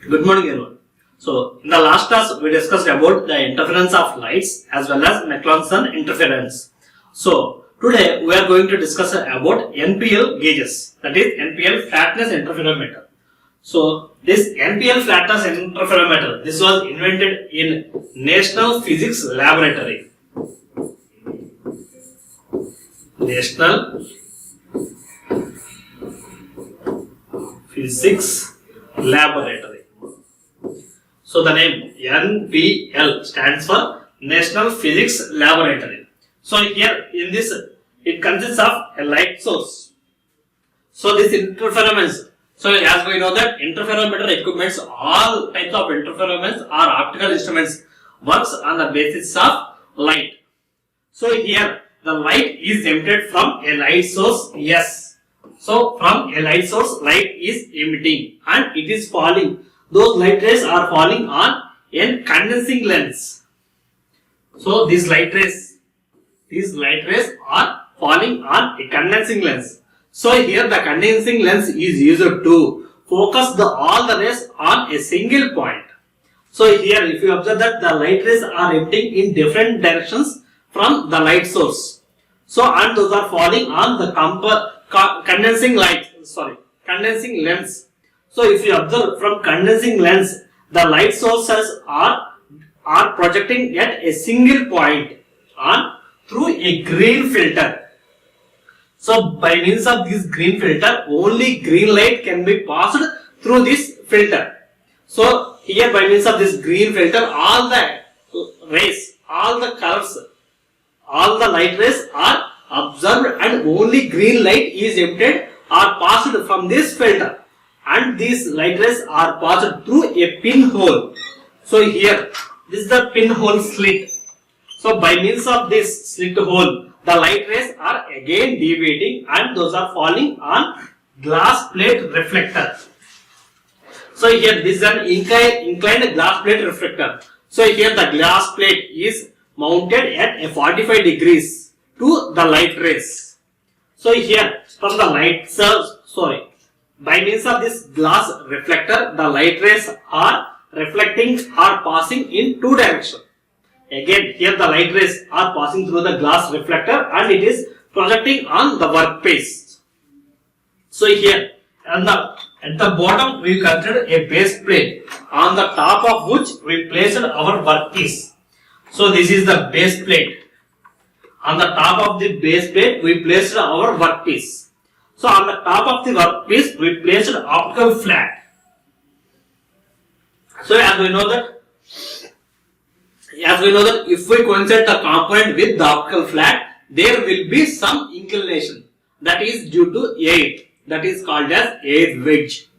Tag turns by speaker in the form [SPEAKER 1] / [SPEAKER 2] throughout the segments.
[SPEAKER 1] Good morning, everyone. So, in the last class, we discussed about the interference of lights as well as Michelson interference. So, today we are going to discuss about NPL gauges, that is NPL flatness interferometer. So, this NPL flatness interferometer, this was invented in National Physics Laboratory. National Physics Laboratory. So the name NPL stands for National Physics Laboratory. So here in this, it consists of a light source. So this interferometers. So as we know that interferometer equipments, all types of interferometers are optical instruments, works on the basis of light. So here the light is emitted from a light source. Yes. So from a light source, light is emitting and it is falling. Those light rays are falling on a condensing lens. So these light rays are falling on a condensing lens. So here the condensing lens is used to focus all the rays on a single point. So here if you observe that the light rays are emitting in different directions from the light source. So and those are falling on the condensing lens. So if you observe from condensing lens, the light sources are projecting at a single point through a green filter. So by means of this green filter, only green light can be passed through this filter. So here by means of this green filter, all the rays, all the colors, all the light rays are observed and only green light is emitted or passed from this filter. And these light rays are passed through a pinhole. So here, this is the pinhole slit. So by means of this slit hole, the light rays are again deviating and those are falling on glass plate reflector. So here this is an inclined glass plate reflector. So here the glass plate is mounted at a 45 degrees to the light rays. So here from the light source, by means of this glass reflector, the light rays are reflecting or passing in two directions. Again, here the light rays are passing through the glass reflector and it is projecting on the workpiece. So here, at the bottom, we consider a base plate on the top of which we placed our workpiece. So this is the base plate. On the top of the base plate, we placed our workpiece. So on the top of the workpiece, we placed an optical flat. So as we know that if we coincide the component with the optical flat, there will be some inclination that is due to air. That is called as air wedge.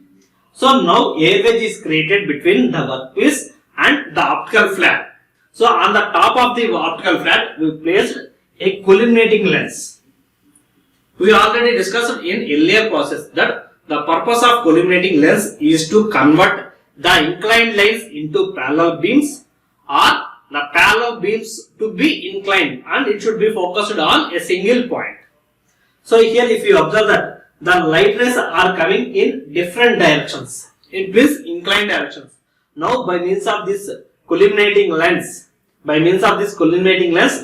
[SPEAKER 1] So now air wedge is created between the workpiece and the optical flat. So on the top of the optical flat, we placed a collimating lens. We already discussed in earlier process that the purpose of collimating lens is to convert the inclined lines into parallel beams or the parallel beams to be inclined and it should be focused on a single point. So here if you observe that the light rays are coming in different directions, it means inclined directions. Now by means of this collimating lens,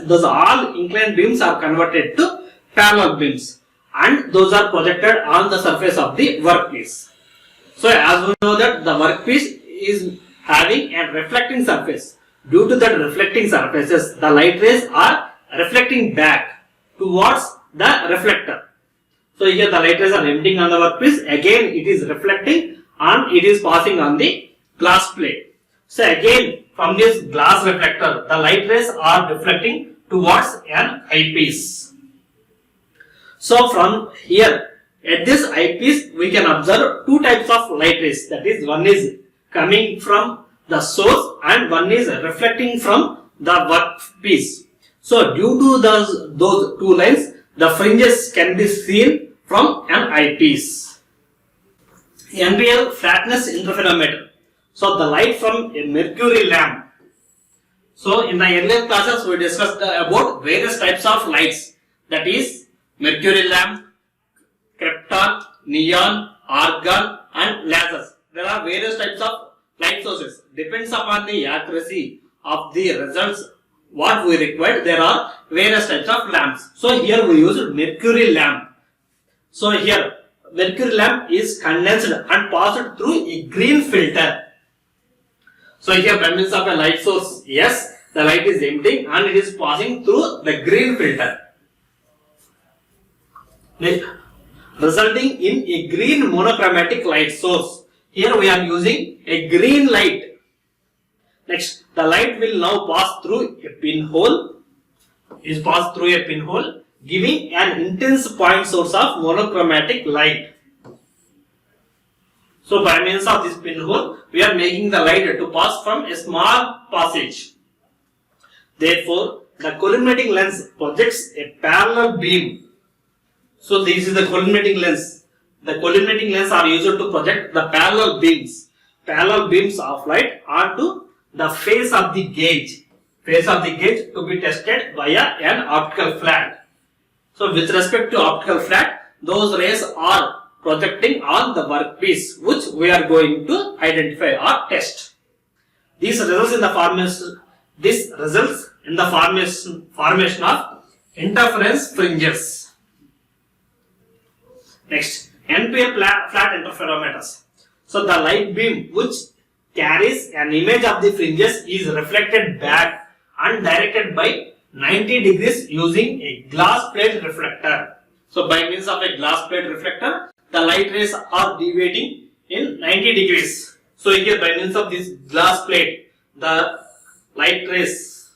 [SPEAKER 1] those all inclined beams are converted to parallel beams. And those are projected on the surface of the workpiece. So as we know that the workpiece is having a reflecting surface. Due to that reflecting surfaces, the light rays are reflecting back towards the reflector. So here the light rays are emitting on the workpiece. Again it is reflecting and it is passing on the glass plate. So again from this glass reflector, the light rays are reflecting towards an eyepiece. So from here, at this eyepiece, we can observe two types of light rays. That is, one is coming from the source and one is reflecting from the workpiece. So due to those two lines, the fringes can be seen from an eyepiece. NPL flatness interferometer. So the light from a mercury lamp. So in the earlier classes, we discussed about various types of lights. That is, mercury lamp, krypton, neon, argon and lasers. There are various types of light sources depends upon the accuracy of the results what we require. There are various types of lamps. So here we use mercury lamp. So here mercury lamp is condensed and passed through a green filter. So here by means of a light source, yes, the light is emitting and it is passing through the green filter, resulting in a green monochromatic light source. Here we are using a green light. Next, the light will now pass through a pinhole, giving an intense point source of monochromatic light. So by means of this pinhole, we are making the light to pass from a small passage. Therefore, the collimating lens projects a parallel beam. So this is the collimating lens. The collimating lens are used to project the parallel beams of light onto the face of the gauge. To be tested via an optical flat. So with respect to optical flat, those rays are projecting on the workpiece which we are going to identify or test. This results in the formation of interference fringes. Next, NPL flat interferometers. So the light beam which carries an image of the fringes is reflected back and directed by 90 degrees using a glass plate reflector. So by means of a glass plate reflector, the light rays are deviating in 90 degrees. So here by means of this glass plate, the light rays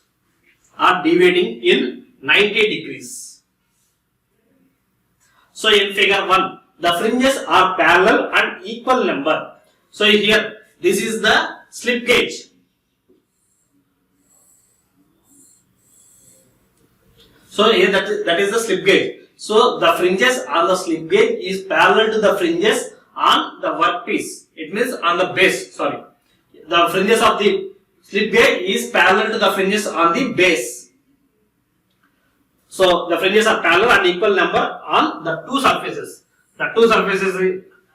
[SPEAKER 1] are deviating in 90 degrees. So in figure 1, the fringes are parallel and equal number. So here this is the slip gauge. So here that is the slip gauge. So the fringes on the slip gauge is parallel to the fringes on the workpiece. It means on the base. Sorry, the fringes of the slip gauge is parallel to the fringes on the base. So the fringes are parallel and equal number on the two surfaces.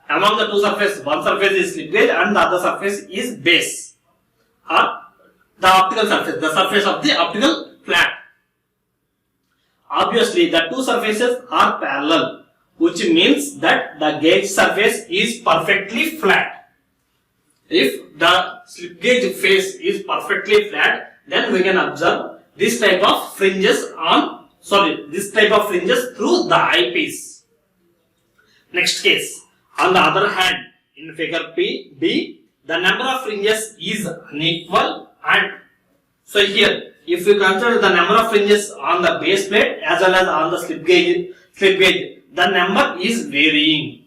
[SPEAKER 1] Among the two surfaces, one surface is slip gauge and the other surface is base, or the optical surface, the surface of the optical flat. Obviously, the two surfaces are parallel, which means that the gauge surface is perfectly flat. If the slip gauge face is perfectly flat, then we can observe this type of fringes through the eyepiece. Next case. On the other hand, in figure B, the number of fringes is unequal, and so here, if you consider the number of fringes on the base plate as well as on the slip gauge, the number is varying.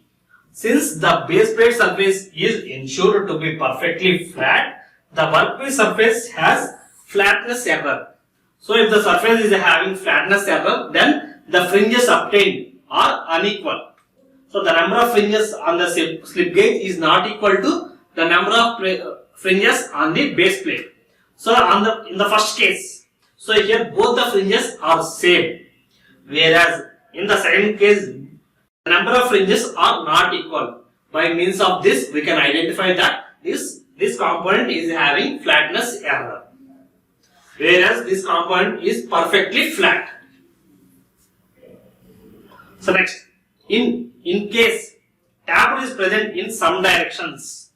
[SPEAKER 1] Since the base plate surface is ensured to be perfectly flat, the workpiece surface has flatness error. So if the surface is having flatness error, then the fringes obtained are unequal. So the number of fringes on the slip gauge is not equal to the number of fringes on the base plate. So in the first case, so here both the fringes are same, whereas in the second case, the number of fringes are not equal. By means of this, we can identify that this component is having flatness error, whereas this component is perfectly flat. So next, in case taper is present in some directions.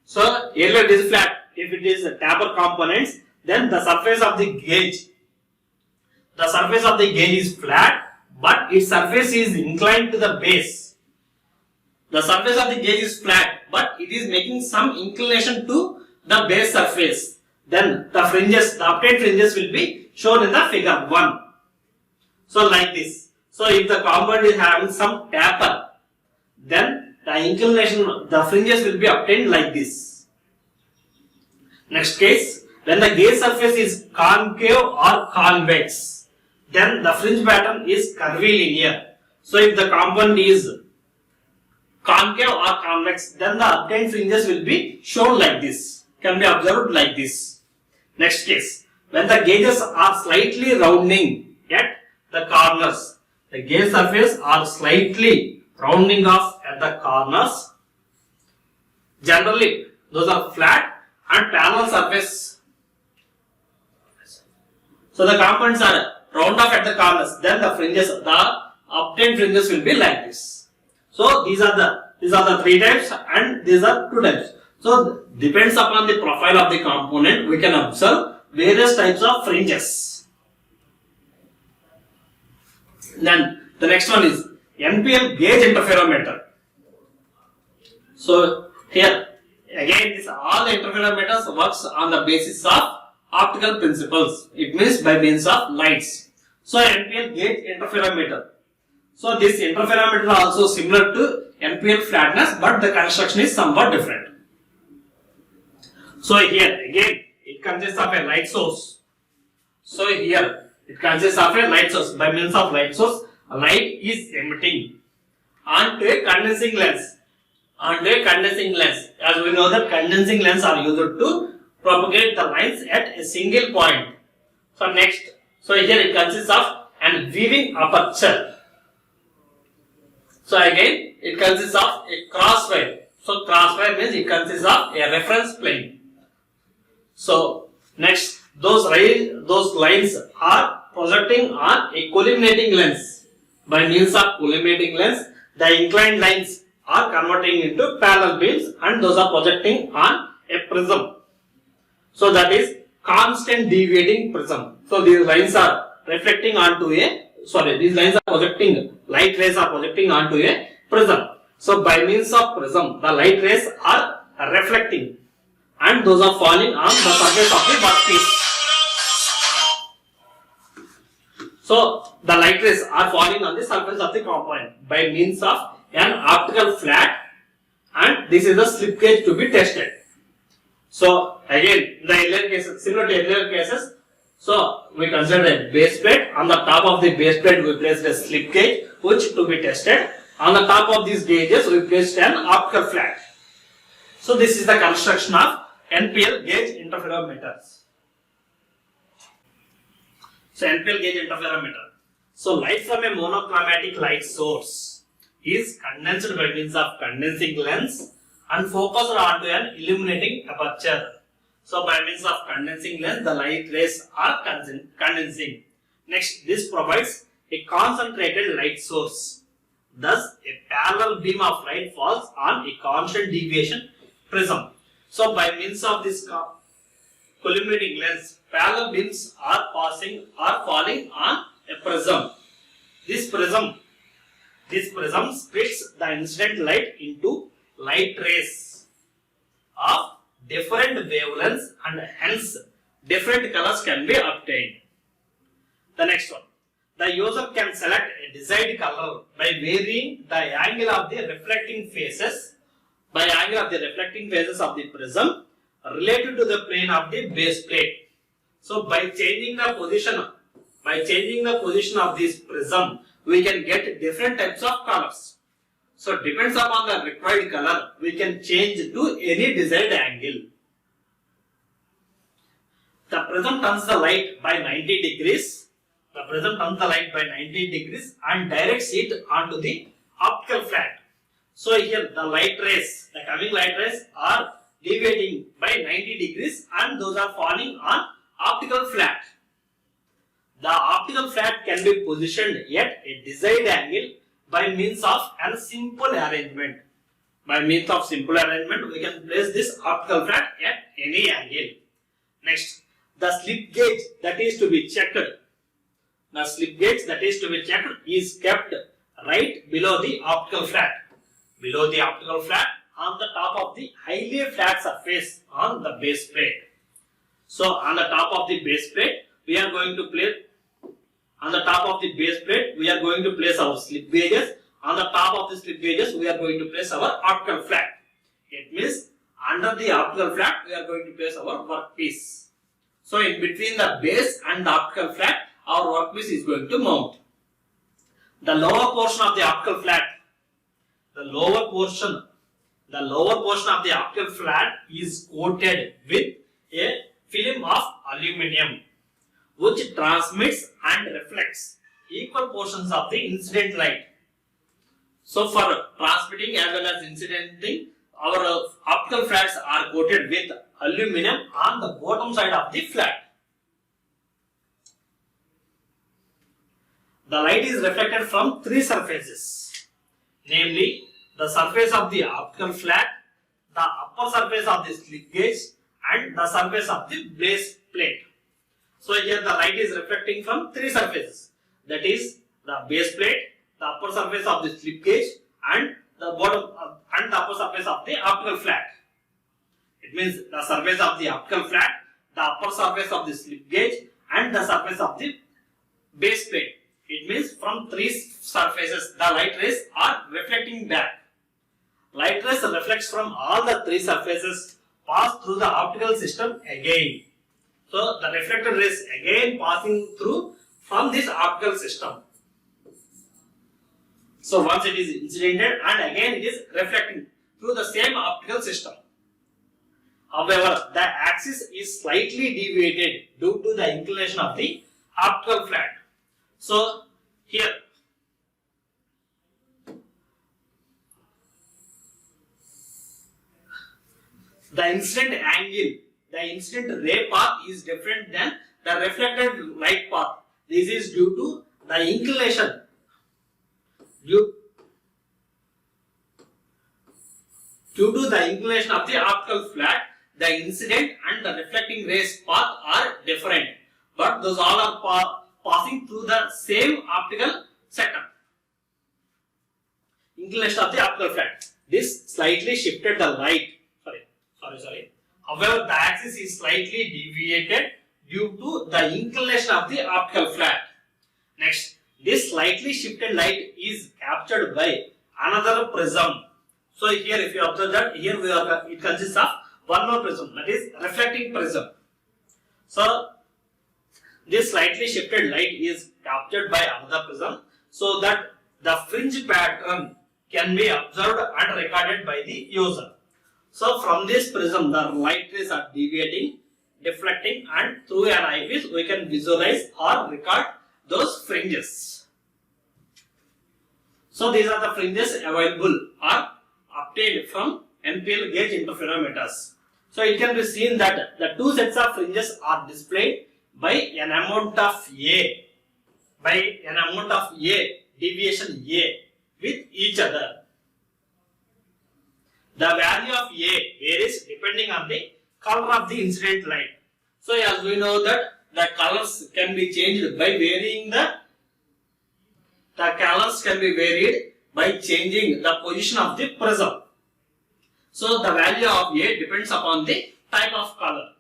[SPEAKER 1] So earlier it is flat. If it is taper components, then the surface of the gauge is flat, but its surface is inclined to the base. The surface of the gauge is flat, but it is making some inclination to the base surface. Then the obtained fringes will be shown in the figure 1. So like this. So if the component is having some taper, then the fringes will be obtained like this. Next case, when the gauge surface is concave or convex, then the fringe pattern is curvilinear. So if the component is concave or convex, then the obtained fringes will be shown like this, can be observed like this. Next case, when the gauges are slightly rounding at the corners, the gauge surface are slightly rounding off at the corners. Generally, those are flat and parallel surface. So the components are round off at the corners, then the fringes, the obtained fringes will be like this. So these are the three types and these are two types. So depends upon the profile of the component, we can observe various types of fringes. Then the next one is NPL gauge interferometer. So here again, all the interferometers works on the basis of optical principles. It means by means of lights. So NPL gauge interferometer. So this interferometer is also similar to NPL flatness, but the construction is somewhat different. So here again, it consists of a light source. So here it consists of a light source. By means of light source, light is emitting onto a condensing lens. As we know that condensing lens are used to propagate the lines at a single point. So next, so here it consists of an viewing aperture. So again, it consists of a crosswire. So crosswire means it consists of a reference plane. So next, those lines are projecting on a collimating lens. By means of collimating lens, the inclined lines are converting into parallel beams and those are projecting on a prism. So that is constant deviating prism. So these lines are reflecting onto these lines are projecting, light rays are projecting onto a prism. So by means of prism, the light rays are reflecting and those are falling on the surface of the workpiece. So the light rays are falling on the surface of the component by means of an optical flat, and this is the slip gauge to be tested. So again, the earlier cases, similar to earlier cases, so we consider a base plate. On the top of the base plate, we placed a slip gauge which to be tested. On the top of these gauges, we placed an optical flat. So this is the construction of NPL gauge interferometers. So NPL gauge interferometer. So light from a monochromatic light source is condensed by means of condensing lens and focused onto an illuminating aperture. So by means of condensing lens, the light rays are condensing. Next, this provides a concentrated light source. Thus, a parallel beam of light falls on a constant deviation prism. So by means of this collimating lens, parallel beams are falling on a prism. This prism splits the incident light into light rays of different wavelengths and hence different colors can be obtained. The next one. The user can select a desired color by varying the angle of the reflecting faces of the prism related to the plane of the base plate. So by changing the position of this prism, we can get different types of colors. So depends upon the required color, we can change to any desired angle. The prism turns the light by 90 degrees. And directs it onto the optical flat. So here the coming light rays are deviating by 90 degrees and those are falling on optical flat. The optical flat can be positioned at a desired angle by means of a simple arrangement. By means of simple arrangement, we can place this optical flat at any angle. Next, the slip gauge that is to be checked. The slip gauge that is to be checked is kept right below the optical flat. Below the optical flat on the top of the highly flat surface on the base plate. So on the top of the base plate, we are going to place our slip gauges. On the top of the slip gauges, we are going to place our optical flat. It means under the optical flat, we are going to place our workpiece. So in between the base and the optical flat, our workpiece is going to mount. The lower portion of the optical flat, the lower portion of the optical flat is coated with a film of aluminium, which transmits and reflects equal portions of the incident light. So for transmitting as well as incidenting, our optical flats are coated with aluminum on the bottom side of the flat. The light is reflected from three surfaces, namely the surface of the optical flat, the upper surface of the slip gauge, and the surface of the base plate. So here the light is reflecting from three surfaces, that is the base plate, the upper surface of the slip gauge, and the bottom and the upper surface of the optical flat. It means the surface of the optical flat, the upper surface of the slip gauge, and the surface of the base plate. It means from three surfaces the light rays are reflecting back. Light rays reflects from all the three surfaces, pass through the optical system again. So the reflected rays again passing through from this optical system. So once it is incidented and again it is reflecting through the same optical system. However, the axis is slightly deviated due to the inclination of the optical flat. So here the incident angle, the incident ray path is different than the reflected light path. This is due to the inclination. Due to the inclination of the optical flat, the incident and the reflecting rays path are different, but those all are passing through the same optical setup. Inclination of the optical flat. This slightly shifted the light. Sorry. However, the axis is slightly deviated due to the inclination of the optical flat. Next, this slightly shifted light is captured by another prism. So here, if you observe that here it consists of one more prism, that is reflecting prism. So this slightly shifted light is captured by another prism, so that the fringe pattern can be observed and recorded by the user. So from this prism, the light rays are deviating, deflecting, and through an eyepiece we can visualize or record those fringes. So these are the fringes available or obtained from NPL gauge interferometers. So it can be seen that the two sets of fringes are displayed by an amount of A, deviation A with each other. The value of A varies depending on the color of the incident light. So as we know that the colors can be changed by varying the colors can be varied by changing the position of the prism. So the value of A depends upon the type of color.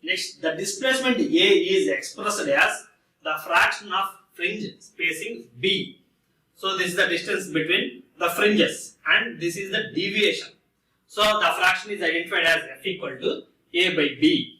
[SPEAKER 1] Next, the displacement A is expressed as the fraction of fringe spacing B. So this is the distance between the fringes and this is the deviation. So the fraction is identified as F equal to A by B.